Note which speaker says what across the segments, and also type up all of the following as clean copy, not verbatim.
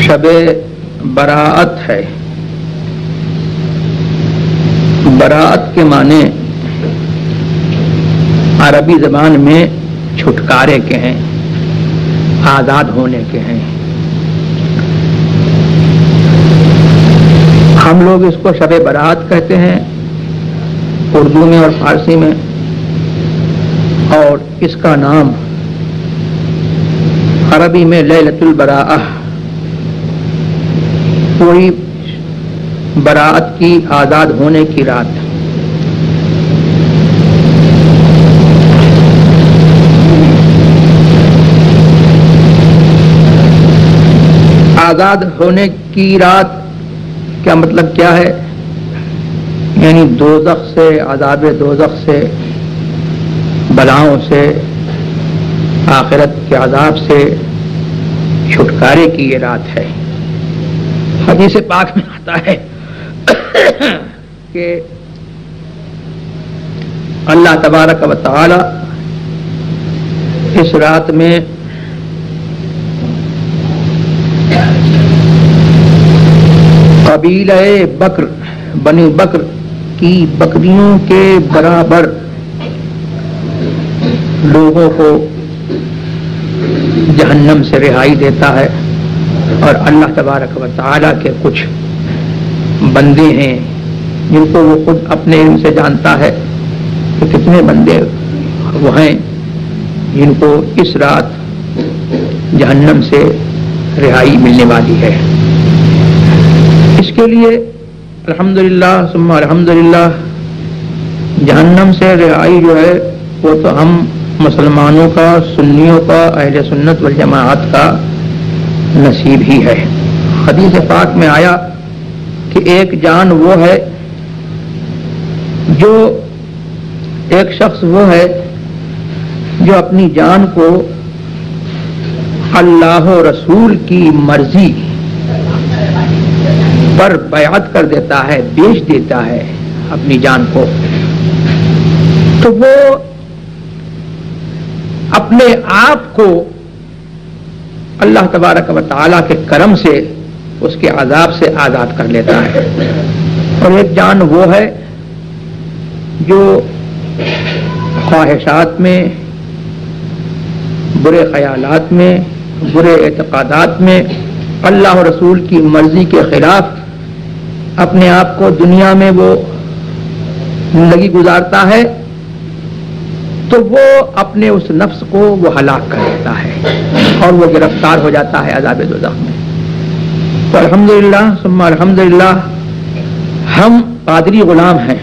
Speaker 1: شب براءت ہے. براءت کے معنی عربی زبان میں چھٹکارے کے ہیں، آزاد ہونے کے ہیں. ہم لوگ اس کو شب براءت کہتے ہیں اردو میں اور فارسی میں، اور اس کا نام عربی میں لیلۃ البراءہ، پوری براءت کی آزاد ہونے کی رات. آزاد ہونے کی رات کیا مطلب کیا ہے؟ یعنی دوزخ سے، عذاب دوزخ سے، بلاؤں سے، آخرت کے عذاب سے چھٹکارے کی یہ رات ہے. حدیث پاک میں آتا ہے کہ اللہ تبارک و تعالی اس رات میں قبیلہ بکر، بنی بکر کی بکریوں کے برابر لوگوں کو جہنم سے رہائی دیتا ہے. اور اللہ تبارک و تعالیٰ کے کچھ بندے ہیں جن کو وہ خود اپنے علم سے جانتا ہے کہ کتنے بندے وہ ہیں جن کو اس رات جہنم سے رہائی ملنے والی ہے. اس کے لیے الحمدللہ ثم الحمدللہ جہنم سے رہائی جو ہے وہ تو ہم مسلمانوں کا، سنیوں کا، اہل سنت والجماعت کا نصیب ہی ہے. حدیث پاک میں آیا کہ ایک جان وہ ہے جو، ایک شخص وہ ہے جو اپنی جان کو اللہ و رسول کی مرضی پر بیعت کر دیتا ہے، بیچ دیتا ہے اپنی جان کو. تو وہ اپنے آپ کو اللہ تبارک و تعالیٰ کے کرم سے اس کے عذاب سے آزاد کر لیتا ہے. اور ایک جان وہ ہے جو خواہشات میں، برے خیالات میں، برے اعتقادات میں، اللہ و رسول کی مرضی کے خلاف اپنے آپ کو دنیا میں وہ زندگی گزارتا ہے. تو وہ اپنے اس نفس کو وہ ہلاک کر دیتا ہے اور وہ گرفتار ہو جاتا ہے عذاب دوزخ میں. تو الحمدللہ ثم الحمدللہ ہم قادری غلام ہیں.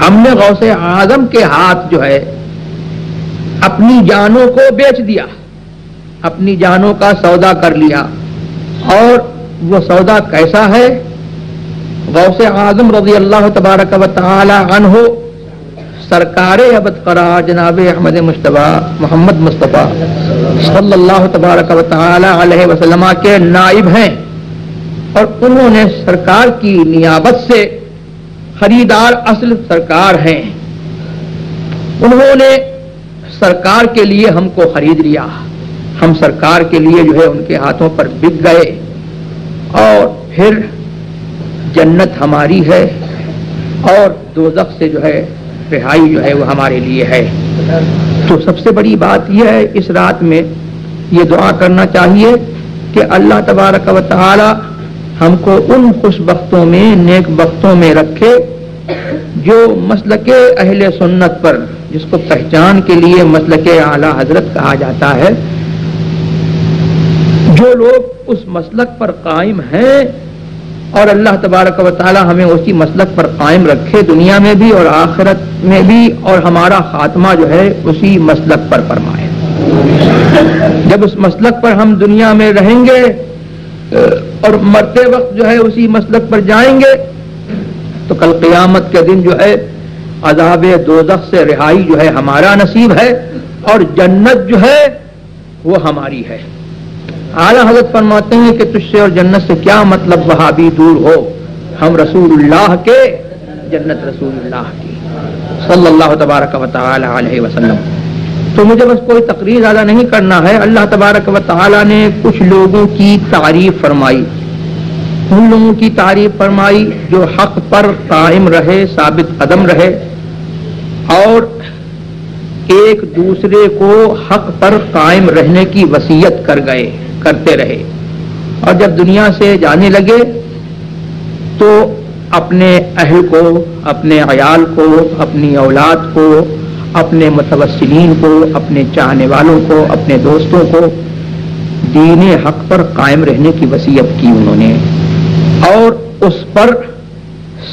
Speaker 1: ہم نے غوث اعظم کے ہاتھ جو ہے اپنی جانوں کو بیچ دیا، اپنی جانوں کا سودا کر لیا. اور وہ سودا کیسا ہے؟ غوث اعظم رضی اللہ تبارک و تعالی عنہ سرکار ابد قرار جناب احمد مجتبی محمد مصطفیٰ صلی اللہ تبارک و تعالی علیہ وسلم کے نائب ہیں، اور انہوں نے سرکار کی نیابت سے خریدار اصل سرکار ہیں. انہوں نے سرکار کے لیے ہم کو خرید لیا، ہم سرکار کے لیے جو ہے ان کے ہاتھوں پر بک گئے. اور پھر جنت ہماری ہے اور دوزخ سے جو ہے رہائی جو ہے وہ ہمارے لیے ہے. تو سب سے بڑی بات یہ ہے اس رات میں یہ دعا کرنا چاہیے کہ اللہ تبارک و تعالی ہم کو ان خوش بختوں میں، نیک بختوں میں رکھے جو مسلک اہل سنت پر، جس کو پہچان کے لیے مسلک اعلی حضرت کہا جاتا ہے، جو لوگ اس مسلک پر قائم ہیں. اور اللہ تبارک و تعالی ہمیں اسی مسلک پر قائم رکھے دنیا میں بھی اور آخرت میں بھی، اور ہمارا خاتمہ جو ہے اسی مسلک پر فرمائے. جب اس مسلک پر ہم دنیا میں رہیں گے اور مرتے وقت جو ہے اسی مسلک پر جائیں گے تو کل قیامت کے دن جو ہے عذاب دوزخ سے رہائی جو ہے ہمارا نصیب ہے اور جنت جو ہے وہ ہماری ہے. اعلیٰ حضرت فرماتے ہیں کہ تجھ سے اور جنت سے کیا مطلب وہابی دور ہو، ہم رسول اللہ کے، جنت رسول اللہ کی صلی اللہ تبارک و تعالی علیہ وسلم. تو مجھے بس کوئی تقریر زیادہ نہیں کرنا ہے. اللہ تبارک و تعالیٰ نے کچھ لوگوں کی تعریف فرمائی، ان لوگوں کی تعریف فرمائی جو حق پر قائم رہے، ثابت قدم رہے اور ایک دوسرے کو حق پر قائم رہنے کی وصیت کرتے رہے، اور جب دنیا سے جانے لگے تو اپنے اہل کو، اپنے عیال کو، اپنی اولاد کو، اپنے متوسلین کو، اپنے چاہنے والوں کو، اپنے دوستوں کو دین حق پر قائم رہنے کی وصیت کی انہوں نے، اور اس پر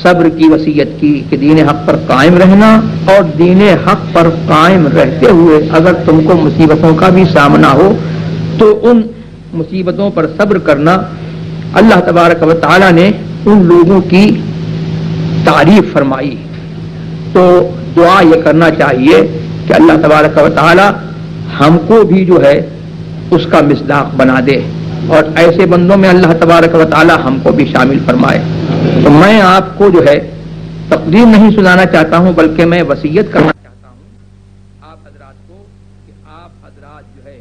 Speaker 1: صبر کی وصیت کی کہ دین حق پر قائم رہنا، اور دین حق پر قائم رہتے ہوئے اگر تم کو مصیبتوں کا بھی سامنا ہو تو ان مصیبتوں پر صبر کرنا. اللہ تبارک و تعالیٰ نے ان لوگوں کی تعریف فرمائی. تو دعا یہ کرنا چاہیے کہ اللہ تبارک و تعالیٰ ہم کو بھی جو ہے اس کا مصداق بنا دے، اور ایسے بندوں میں اللہ تبارک و تعالیٰ ہم کو بھی شامل فرمائے. تو میں آپ کو جو ہے تقریر نہیں سنانا چاہتا ہوں، بلکہ میں وصیت کرنا چاہتا ہوں آپ حضرات کو کہ آپ حضرات جو ہے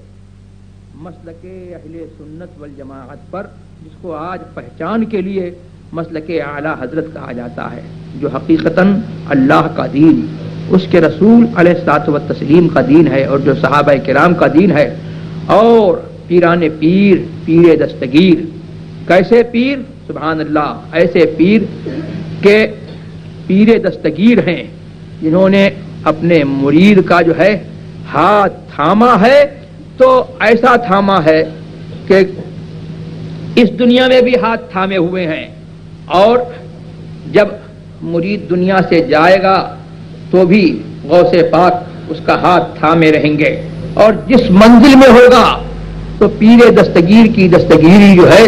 Speaker 1: مسلک اہل سنت والجماعت پر، جس کو آج پہچان کے لیے مسلک اعلیٰ حضرت کہا جاتا ہے، جو حقیقتاً اللہ کا دین، اس کے رسول علیہ الصلوۃ والتسلیم کا دین ہے، اور جو صحابہ کرام کا دین ہے، اور پیران پیر، پیر دستگیر. کیسے پیر؟ سبحان اللہ، ایسے پیر کہ پیر دستگیر ہیں جنہوں نے اپنے مرید کا جو ہے ہاتھ تھاما ہے، تو ایسا تھاما ہے کہ اس دنیا میں بھی ہاتھ تھامے ہوئے ہیں، اور جب مرید دنیا سے جائے گا تو بھی غوث پاک اس کا ہاتھ تھامے رہیں گے، اور جس منزل میں ہوگا تو پیر دستگیر کی دستگیری جو ہے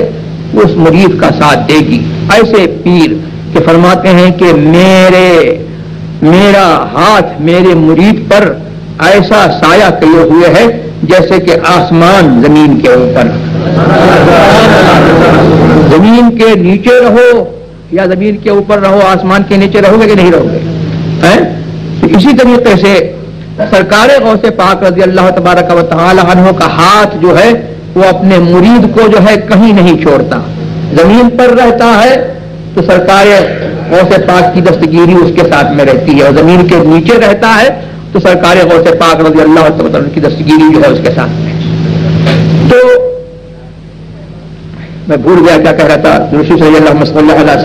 Speaker 1: وہ اس مرید کا ساتھ دے گی. ایسے پیر کہ فرماتے ہیں کہ میرا ہاتھ میرے مرید پر ایسا سایہ کیے ہوئے ہے جیسے کہ آسمان زمین کے اوپر. زمین کے نیچے رہو یا زمین کے اوپر رہو، آسمان کے نیچے رہو گے کہ نہیں رہو گے؟ تو اسی طریقے سے سرکار غوث پاک رضی اللہ تبارک و تعالی عنہ کا ہاتھ جو ہے وہ اپنے مرید کو جو ہے کہیں نہیں چھوڑتا، زمین پر رہتا ہے تو سرکار غوث پاک کی دستگیری اس کے ساتھ میں رہتی ہے، اور زمین کے نیچے رہتا ہے تو سرکار غوث پاک رضی اللہ تعالی کی دستگیری جو ہے اس کے ساتھ میں. تو میں بھول گیا کیا کہہ رہا تھا. رشید صلی اللہ صلی اللہ علیہ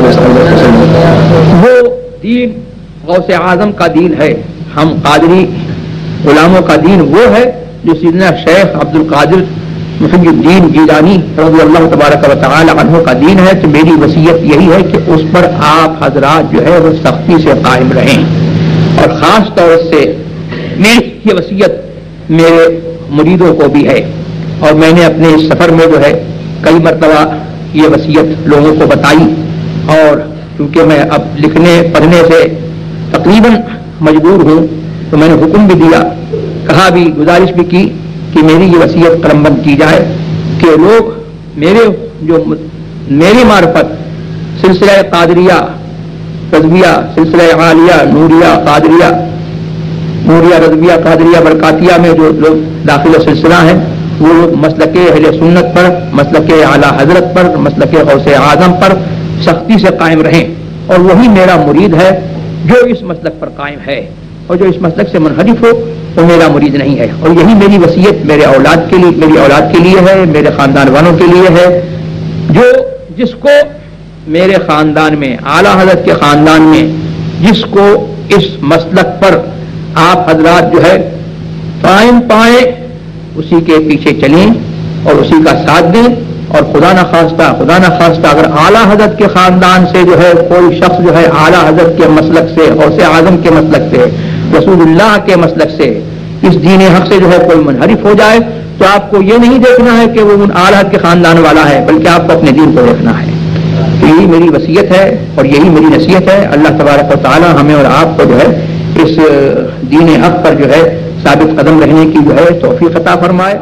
Speaker 1: وسلم وہ دین غوث اعظم کا دین ہے. ہم قادری غلاموں کا دین وہ ہے جو سیدنا شیخ عبد القادر محی الدین جیلانی رضی اللہ تبارک و تعالی عنہ کا دین ہے. تو میری وصیت یہی ہے کہ اس پر آپ حضرات جو ہے وہ سختی سے قائم رہیں، اور خاص طور سے میری یہ وصیت میرے مریدوں کو بھی ہے. اور میں نے اپنے اس سفر میں جو ہے کئی مرتبہ یہ وصیت لوگوں کو بتائی، اور کیونکہ میں اب لکھنے پڑھنے سے تقریباً مجبور ہوں تو میں نے حکم بھی دیا، کہا بھی، گزارش بھی کی کہ میری یہ وصیت قلم بند کی جائے کہ لوگ میری معرفت سلسلہ قادریہ، رضویہ، سلسلہ عالیہ، نوریہ، قادریہ، نوریہ، رضویہ، قادریہ، برکاتیہ میں جو لوگ داخل سلسلہ ہیں وہ لوگ مسلک اہل سنت پر، مسلک اعلیٰ حضرت پر، مسلک غوث اعظم پر سختی سے قائم رہیں. اور وہی میرا مرید ہے جو اس مسلک پر قائم ہے، اور جو اس مسلک سے منحرف ہو وہ میرا مرید نہیں ہے. اور یہی میری وصیت میری اولاد کے لیے ہے، میرے خاندان والوں کے لیے ہے. جس کو میرے خاندان میں، اعلیٰ حضرت کے خاندان میں جس کو اس مسلک پر آپ حضرات جو ہے قائم پائیں، اسی کے پیچھے چلیں اور اسی کا ساتھ دیں. اور خدا نخواستہ اگر اعلیٰ حضرت کے خاندان سے جو ہے کوئی شخص جو ہے اعلیٰ حضرت کے مسلک سے، غوث اعظم کے مسلک سے، رسول اللہ کے مسلک سے، اس دین حق سے جو ہے کوئی منحرف ہو جائے، تو آپ کو یہ نہیں دیکھنا ہے کہ وہ ان اعلیٰ حضرت کے خاندان والا ہے، بلکہ آپ کو اپنے دین کو دیکھنا ہے. تو یہی میری وصیت ہے اور یہی میری نصیحت ہے. اللہ تبارک و تعالی ہمیں اور آپ کو جو ہے اس دین حق پر جو ہے ثابت قدم رہنے کی جو ہے توفیق عطا فرمائے.